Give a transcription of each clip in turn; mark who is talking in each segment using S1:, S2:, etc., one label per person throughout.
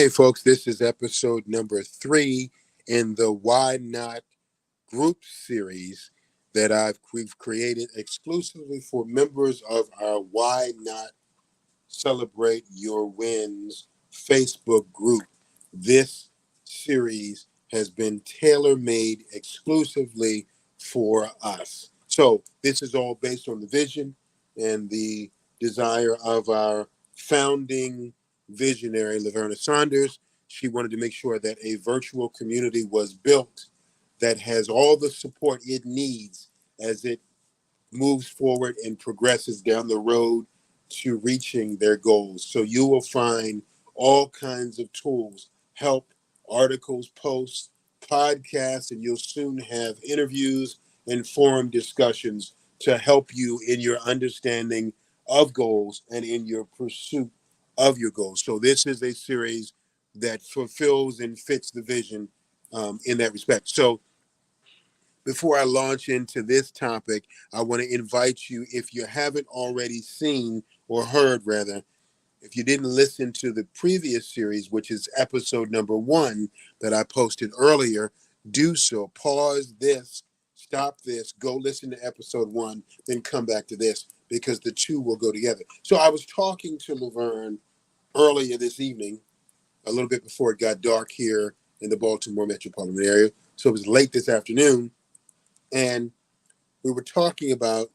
S1: Hey, folks, this is episode number 3 in the Why Not group series that we've created exclusively for members of our Why Not Celebrate Your Wins Facebook group. This series has been tailor-made exclusively for us. So this is all based on the vision and the desire of our founding visionary, Laverna Saunders. She wanted to make sure that a virtual community was built that has all the support it needs as it moves forward and progresses down the road to reaching their goals. So you will find all kinds of tools, help, articles, posts, podcasts, and you'll soon have interviews and forum discussions to help you in your understanding of goals and in your pursuit of your goals. So this is a series that fulfills and fits the vision in that respect. So before I launch into this topic, I want to invite you, if you haven't already seen or heard, rather, if you didn't listen to the previous series, which is episode number 1 that I posted earlier, do so. Pause this, stop this, go listen to episode 1, then come back to this because the two will go together. So I was talking to Laverne earlier this evening, a little bit before it got dark here in the Baltimore metropolitan area. So it was late this afternoon. And we were talking about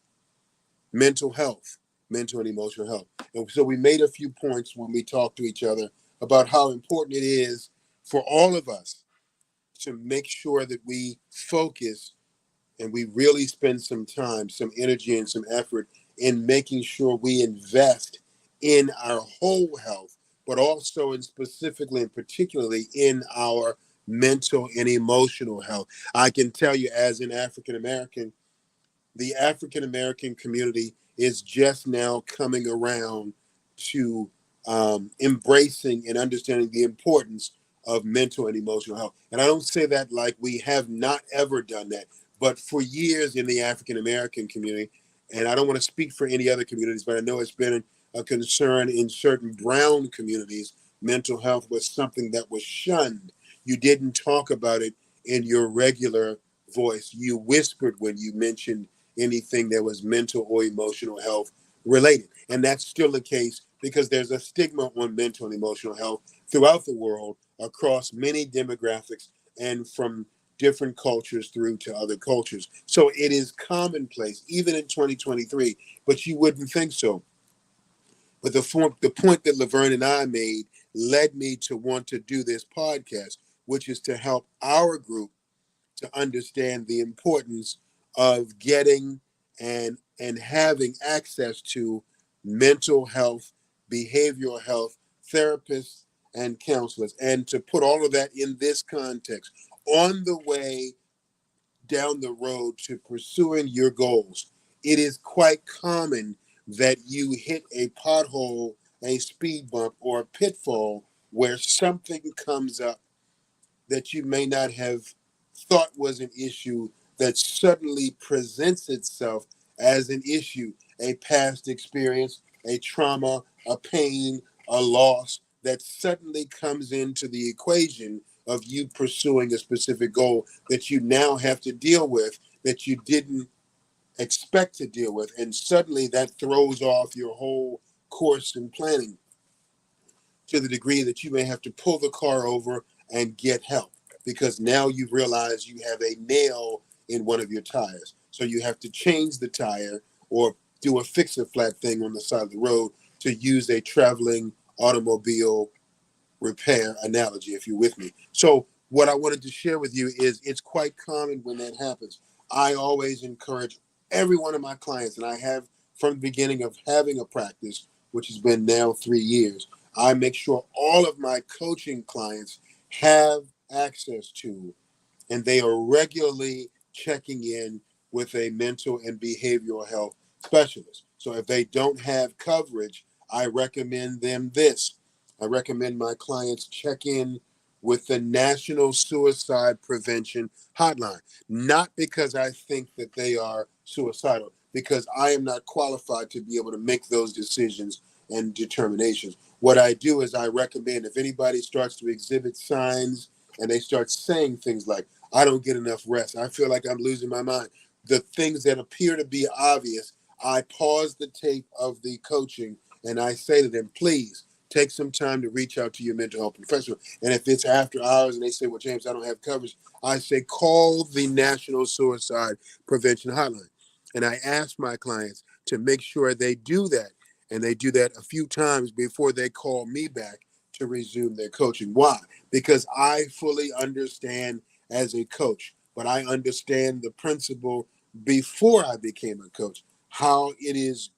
S1: mental health, mental and emotional health. And so we made a few points when we talked to each other about how important it is for all of us to make sure that we focus and we really spend some time, some energy, and some effort in making sure we invest in our whole health, but also and specifically and particularly in our mental and emotional health. I can tell you, as an African American, the African American community is just now coming around to embracing and understanding the importance of mental and emotional health. And I don't say that like we have not ever done that, but for years in the African American community, and I don't want to speak for any other communities, but I know it's been a concern in certain brown communities. Mental health was something that was shunned. You didn't talk about it in your regular voice. You whispered when you mentioned anything that was mental or emotional health related. And that's still the case because there's a stigma on mental and emotional health throughout the world across many demographics and from different cultures through to other cultures. So it is commonplace, even in 2023, but you wouldn't think so. But the point that Laverne and I made led me to want to do this podcast, which is to help our group to understand the importance of getting and having access to mental health, behavioral health, therapists, and counselors, and to put all of that in this context on the way down the road to pursuing your goals. It is quite common that you hit a pothole, a speed bump, or a pitfall where something comes up that you may not have thought was an issue that suddenly presents itself as an issue, a past experience, a trauma, a pain, a loss that suddenly comes into the equation of you pursuing a specific goal that you now have to deal with that you didn't expect to deal with. And suddenly that throws off your whole course and planning to the degree that you may have to pull the car over and get help because now you realize you have a nail in one of your tires. So you have to change the tire or do a fix-a-flat thing on the side of the road, to use a traveling automobile repair analogy, if you're with me. So what I wanted to share with you is it's quite common when that happens. I always encourage every one of my clients, and I have from the beginning of having a practice, which has been now 3 years, I make sure all of my coaching clients have access to, and they are regularly checking in with a mental and behavioral health specialist. So if they don't have coverage, I recommend them this. I recommend my clients check in with the National Suicide Prevention Hotline, not because I think that they are suicidal, because I am not qualified to be able to make those decisions and determinations. what I do is I recommend if anybody starts to exhibit signs and they start saying things like, I don't get enough rest, I feel like I'm losing my mind, the things that appear to be obvious, I pause the tape of the coaching and I say to them, please take some time to reach out to your mental health professional. And if it's after hours and they say, well, James, I don't have coverage, I say, call the National Suicide Prevention Hotline. And I ask my clients to make sure they do that. And they do that a few times before they call me back to resume their coaching. Why? Because I fully understand as a coach, but I understand the principle before I became a coach, how it is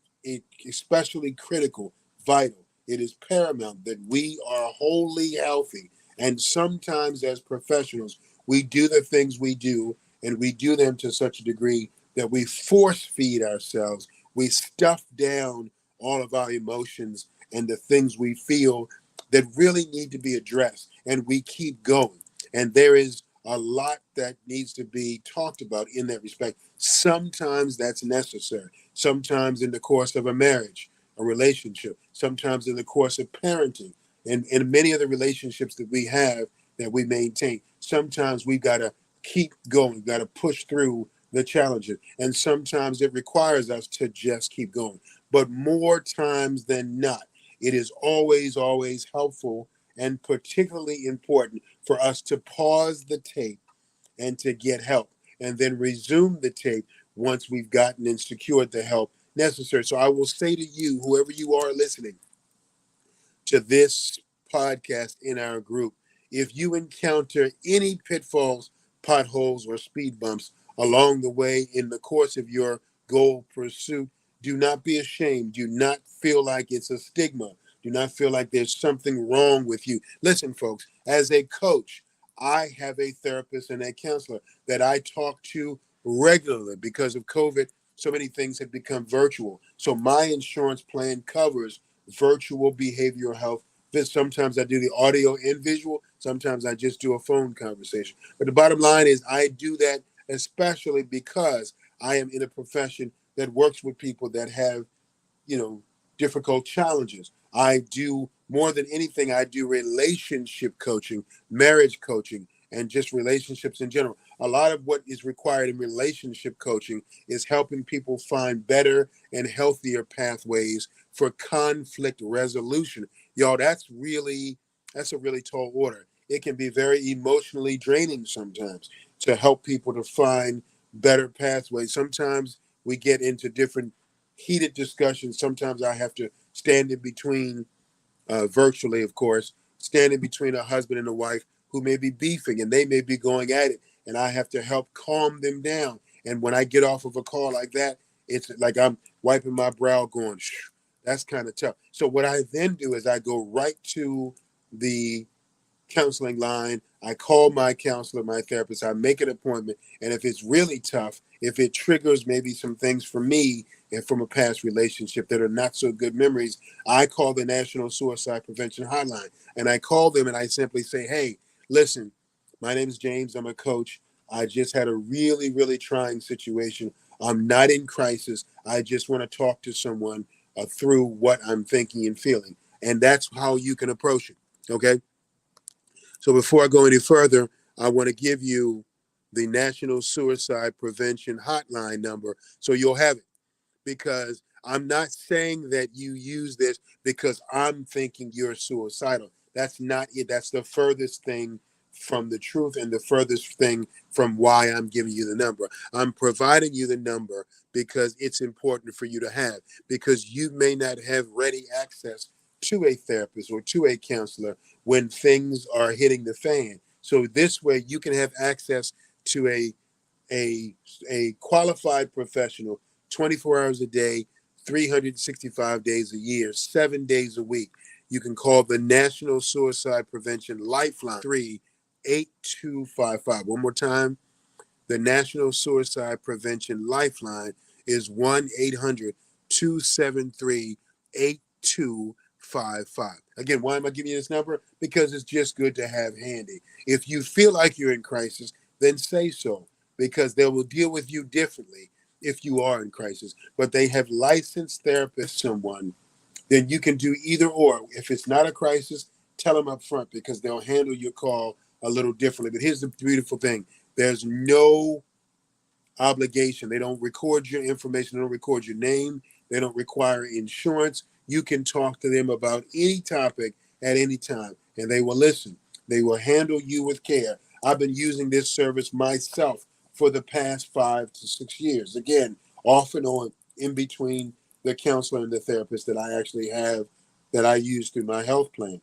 S1: especially critical, vital. It is paramount that we are wholly healthy. And sometimes as professionals, we do the things we do, and we do them to such a degree that we force feed ourselves. We stuff down all of our emotions and the things we feel that really need to be addressed. And we keep going. And there is a lot that needs to be talked about in that respect. Sometimes that's necessary. Sometimes in the course of a marriage, a relationship, sometimes in the course of parenting, and many of the relationships that we have that we maintain, sometimes we've got to keep going, got to push through the challenges. And sometimes it requires us to just keep going. But more times than not, it is always, always helpful and particularly important for us to pause the tape and to get help and then resume the tape once we've gotten and secured the help necessary. So I will say to you, whoever you are listening to this podcast in our group, if you encounter any pitfalls, potholes, or speed bumps along the way in the course of your goal pursuit, do not be ashamed. Do not feel like it's a stigma. Do not feel like there's something wrong with you. Listen, folks, as a coach, I have a therapist and a counselor that I talk to regularly. Because of COVID, so many things have become virtual. So my insurance plan covers virtual behavioral health. Sometimes I do the audio and visual. Sometimes I just do a phone conversation. But the bottom line is I do that especially because I am in a profession that works with people that have, difficult challenges. I do more than anything, I do relationship coaching, marriage coaching, and just relationships in general. A lot of what is required in relationship coaching is helping people find better and healthier pathways for conflict resolution. Y'all, that's a really tall order. It can be very emotionally draining sometimes to help people to find better pathways. Sometimes we get into different heated discussions. Sometimes I have to stand in between, virtually, of course, stand in between a husband and a wife who may be beefing and they may be going at it. And I have to help calm them down. And when I get off of a call like that, it's like I'm wiping my brow going, shh, that's kind of tough. So what I then do is I go right to the counseling line. I call my counselor, my therapist. I make an appointment. And if it's really tough, if it triggers maybe some things for me and from a past relationship that are not so good memories, I call the National Suicide Prevention Hotline. And I call them and I simply say, hey, listen, my name is James. I'm a coach. I just had a really, really trying situation. I'm not in crisis. I just want to talk to someone through what I'm thinking and feeling. And that's how you can approach it. Okay. So before I go any further, I want to give you the National Suicide Prevention Hotline number so you'll have it. Because I'm not saying that you use this because I'm thinking you're suicidal. That's not it. That's the furthest thing from the truth and the furthest thing from why I'm giving you the number. I'm providing you the number because it's important for you to have, because you may not have ready access to a therapist or to a counselor when things are hitting the fan. So this way you can have access to a qualified professional 24 hours a day, 365 days a year, 7 days a week. You can call the National Suicide Prevention Lifeline 8255. One more time, the National Suicide Prevention Lifeline is 1-800-273-8255. Again, why am I giving you this number? Because it's just good to have handy. If you feel like you're in crisis, then say so, because they will deal with you differently if you are in crisis. But they have licensed therapists, someone then you can do either or. If it's not a crisis, tell them up front because they'll handle your call a little differently. But here's the beautiful thing. There's no obligation. They don't record your information. They don't record your name. They don't require insurance. You can talk to them about any topic at any time, and they will listen. They will handle you with care. I've been using this service myself for the past 5 to 6 years. Again, off and on, in between the counselor and the therapist that I actually have that I use through my health plan.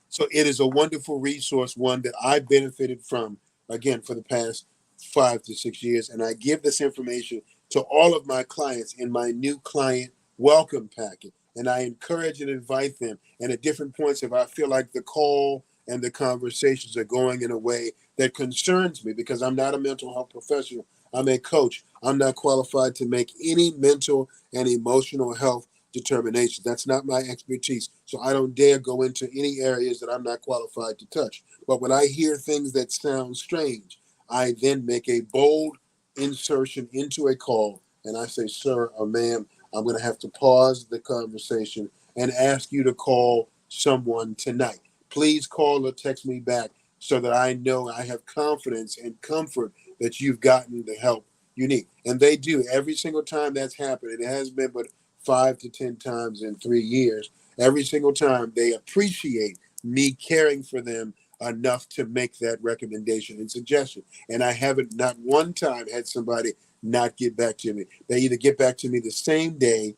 S1: So it is a wonderful resource, one that I benefited from, again, for the past 5 to 6 years. And I give this information to all of my clients in my new client welcome packet. And I encourage and invite them. And at different points, if I feel like the call and the conversations are going in a way that concerns me, because I'm not a mental health professional, I'm a coach. I'm not qualified to make any mental and emotional health determination. That's not my expertise. So I don't dare go into any areas that I'm not qualified to touch. But when I hear things that sound strange, I then make a bold insertion into a call and I say, sir or ma'am, I'm going to have to pause the conversation and ask you to call someone tonight. Please call or text me back so that I know I have confidence and comfort that you've gotten the help you need. And they do every single time that's happened. It has been but 5 to 10 times in 3 years. Every single time they appreciate me caring for them enough to make that recommendation and suggestion. And I haven't not one time had somebody not get back to me. They either get back to me the same day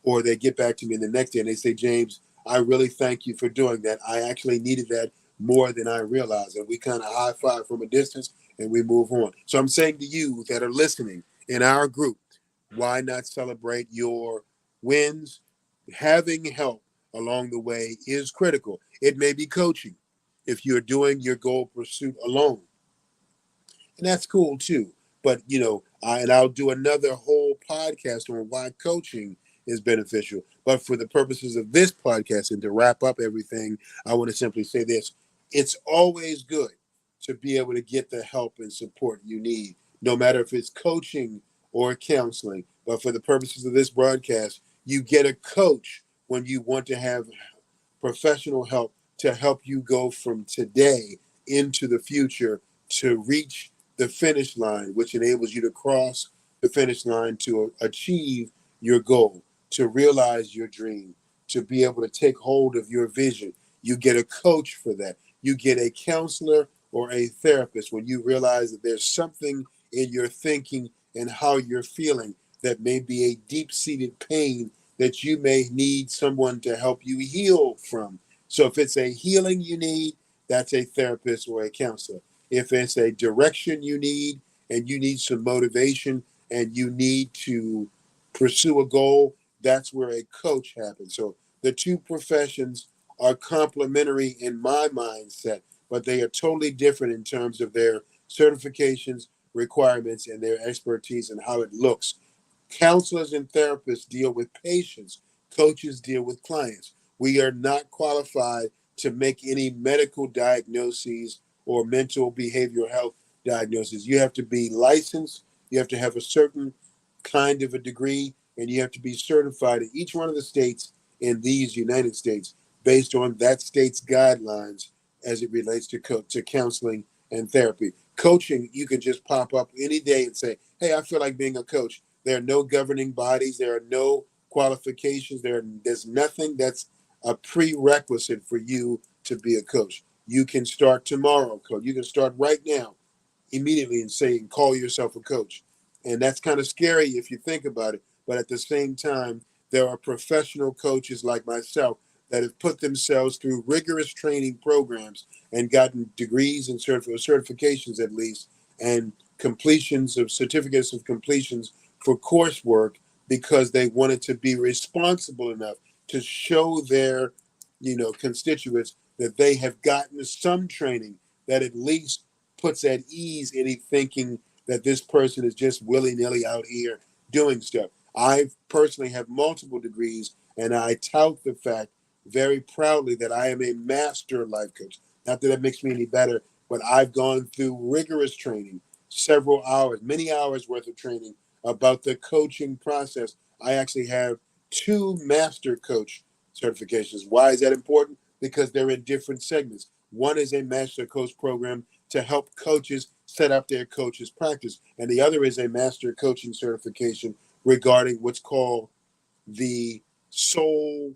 S1: or they get back to me the next day and they say, James, I really thank you for doing that. I actually needed that more than I realized. And we kind of high five from a distance and we move on. So I'm saying to you that are listening in our group, why not celebrate your wins? Having help along the way is critical. It may be coaching if you're doing your goal pursuit alone. And that's cool too. But I'll do another whole podcast on why coaching is beneficial. But for the purposes of this podcast and to wrap up everything, I want to simply say this. It's always good to be able to get the help and support you need, no matter if it's coaching or counseling. But for the purposes of this broadcast, you get a coach when you want to have professional help to help you go from today into the future to reach the finish line, which enables you to cross the finish line to achieve your goal, to realize your dream, to be able to take hold of your vision. You get a coach for that. You get a counselor or a therapist when you realize that there's something in your thinking and how you're feeling that may be a deep-seated pain that you may need someone to help you heal from. So if it's a healing you need, that's a therapist or a counselor. If it's a direction you need and you need some motivation and you need to pursue a goal, that's where a coach happens. So the two professions are complementary in my mindset, but they are totally different in terms of their certifications, requirements, and their expertise and how it looks. Counselors and therapists deal with patients. Coaches deal with clients. We are not qualified to make any medical diagnoses or mental behavioral health diagnoses. You have to be licensed. You have to have a certain kind of a degree, and you have to be certified in each one of the states in these United States based on that state's guidelines as it relates to counseling and therapy. Coaching, you can just pop up any day and say, hey, I feel like being a coach. There are no governing bodies. There are no qualifications. There's nothing that's a prerequisite for you to be a coach. You can start tomorrow, coach. You can start right now, immediately, and say and call yourself a coach. And that's kind of scary if you think about it. But at the same time, there are professional coaches like myself that have put themselves through rigorous training programs and gotten degrees and certifications at least, and completions of certificates of completions for coursework because they wanted to be responsible enough to show their, constituents that they have gotten some training that at least puts at ease any thinking that this person is just willy-nilly out here doing stuff. I personally have multiple degrees, and I tout the fact very proudly that I am a master life coach. Not that it makes me any better, but I've gone through rigorous training, several hours, many hours worth of training about the coaching process. I actually have 2 master coach certifications. Why is that important? Because they're in different segments. One is a master coach program to help coaches set up their coaches practice, and the other is a master coaching certification regarding what's called the soul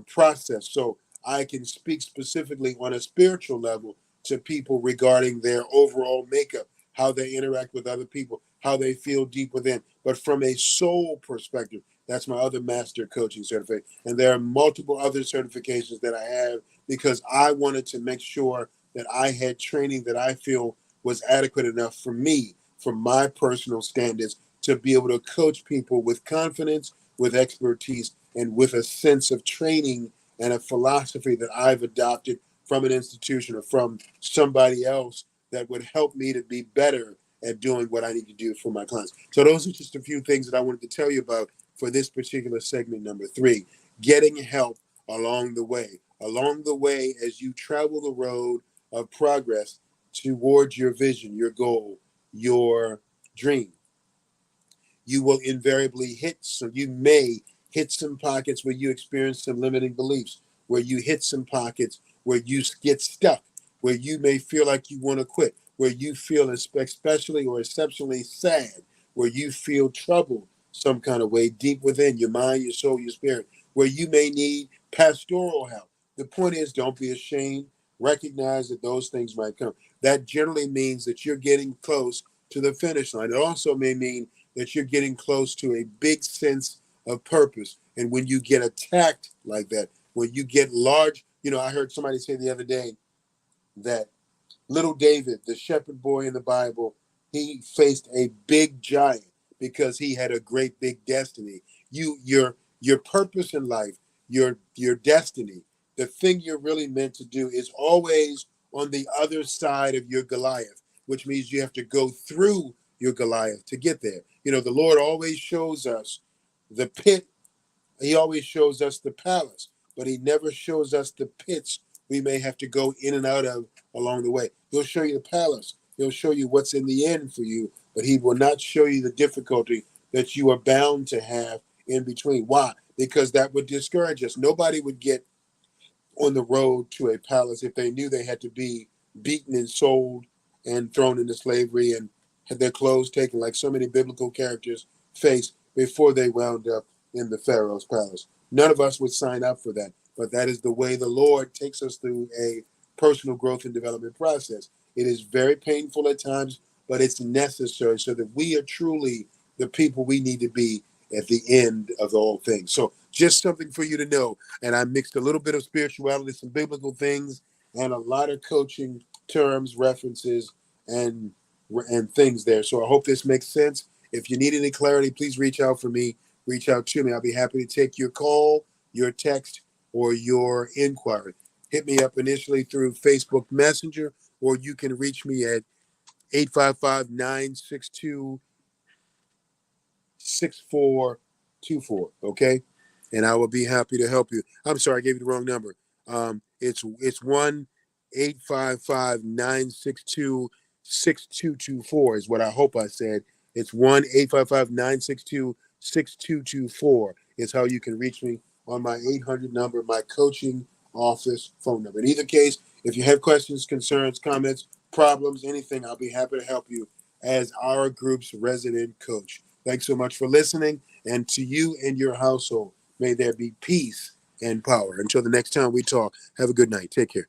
S1: process. So I can speak specifically on a spiritual level to people regarding their overall makeup, how they interact with other people, how they feel deep within. But from a soul perspective, that's my other master coaching certificate. And there are multiple other certifications that I have because I wanted to make sure that I had training that I feel was adequate enough for me, for my personal standards, to be able to coach people with confidence, with expertise, and with a sense of training and a philosophy that I've adopted from an institution or from somebody else that would help me to be better at doing what I need to do for my clients. So those are just a few things that I wanted to tell you about for this particular segment number 3, getting help along the way. Along the way, as you travel the road of progress towards your vision, your goal, your dream, you will invariably you may hit some pockets where you experience some limiting beliefs, where you hit some pockets where you get stuck, where you may feel like you want to quit, where you feel especially or exceptionally sad, where you feel troubled some kind of way deep within your mind, your soul, your spirit, where you may need pastoral help. The point is, don't be ashamed. Recognize that those things might come. That generally means that you're getting close to the finish line. It also may mean that you're getting close to a big sense of purpose. And when you get attacked like that, when you get large, I heard somebody say the other day that little David, the shepherd boy in the Bible, he faced a big giant because he had a great big destiny. Your purpose in life, your destiny, the thing you're really meant to do is always on the other side of your Goliath, which means you have to go through your Goliath to get there. The Lord always shows us the pit. He always shows us the palace, but he never shows us the pits we may have to go in and out of along the way. He'll show you the palace. He'll show you what's in the end for you, but he will not show you the difficulty that you are bound to have in between. Why? Because that would discourage us. Nobody would get on the road to a palace if they knew they had to be beaten and sold and thrown into slavery and had their clothes taken, like so many biblical characters face before they wound up in the Pharaoh's palace. None of us would sign up for that, but that is the way the Lord takes us through a personal growth and development process. It is very painful at times, but it's necessary so that we are truly the people we need to be at the end of all things. So just something for you to know. And I mixed a little bit of spirituality, some biblical things, and a lot of coaching terms, references, and things there. So I hope this makes sense. If you need any clarity, please reach out for me. Reach out to me. I'll be happy to take your call, your text, or your inquiry. Hit me up initially through Facebook Messenger, or you can reach me at 855-962-6424, okay? And I will be happy to help you. I'm sorry, I gave you the wrong number. It's 1-855-962-6224 is what I hope I said. It's 1-855-962-6224 is how you can reach me on my 800 number, my coaching office phone number. In either case, if you have questions, concerns, comments, problems, anything, I'll be happy to help you as our group's resident coach. Thanks so much for listening, and to you and your household, may there be peace and power. Until the next time we talk, have a good night. Take care.